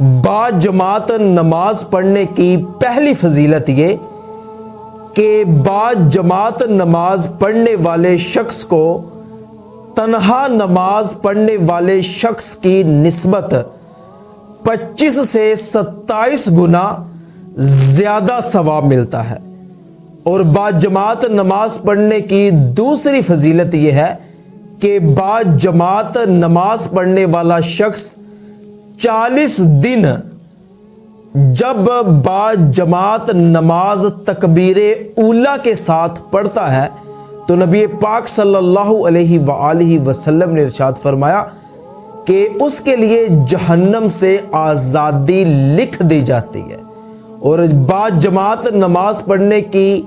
با جماعت نماز پڑھنے کی پہلی فضیلت یہ کہ با جماعت نماز پڑھنے والے شخص کو تنہا نماز پڑھنے والے شخص کی نسبت 25 سے 27 گنا زیادہ ثواب ملتا ہے۔ اور با جماعت نماز پڑھنے کی دوسری فضیلت یہ ہے کہ با جماعت نماز پڑھنے والا شخص 40 دن جب با جماعت نماز تکبیر اولیٰ کے ساتھ پڑھتا ہے تو نبی پاک صلی اللہ علیہ وآلہ وسلم نے ارشاد فرمایا کہ اس کے لیے جہنم سے آزادی لکھ دی جاتی ہے۔ اور با جماعت نماز پڑھنے کی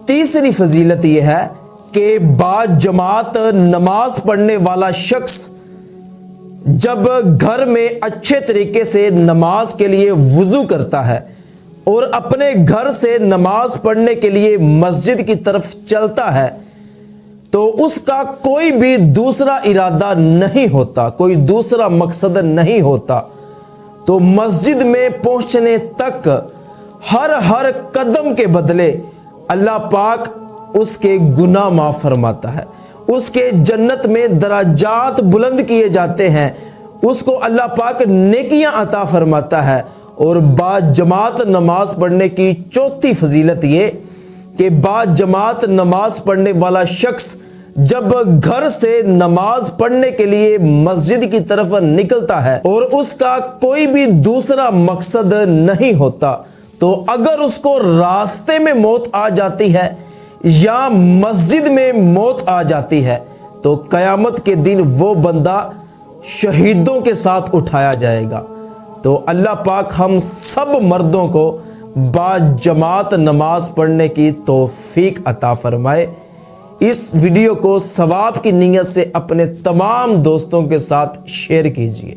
تیسری فضیلت یہ ہے کہ با جماعت نماز پڑھنے والا شخص جب گھر میں اچھے طریقے سے نماز کے لیے وضو کرتا ہے اور اپنے گھر سے نماز پڑھنے کے لیے مسجد کی طرف چلتا ہے تو اس کا کوئی بھی دوسرا ارادہ نہیں ہوتا، کوئی دوسرا مقصد نہیں ہوتا، تو مسجد میں پہنچنے تک ہر قدم کے بدلے اللہ پاک اس کے گناہ معاف فرماتا ہے، اس کے جنت میں درجات بلند کیے جاتے ہیں، اس کو اللہ پاک نیکیاں عطا فرماتا ہے۔ اور با جماعت نماز پڑھنے کی چوتھی فضیلت یہ کہ با جماعت نماز پڑھنے والا شخص جب گھر سے نماز پڑھنے کے لیے مسجد کی طرف نکلتا ہے اور اس کا کوئی بھی دوسرا مقصد نہیں ہوتا، تو اگر اس کو راستے میں موت آ جاتی ہے یا مسجد میں موت آ جاتی ہے تو قیامت کے دن وہ بندہ شہیدوں کے ساتھ اٹھایا جائے گا۔ تو اللہ پاک ہم سب مردوں کو با جماعت نماز پڑھنے کی توفیق عطا فرمائے۔ اس ویڈیو کو ثواب کی نیت سے اپنے تمام دوستوں کے ساتھ شیئر کیجیے۔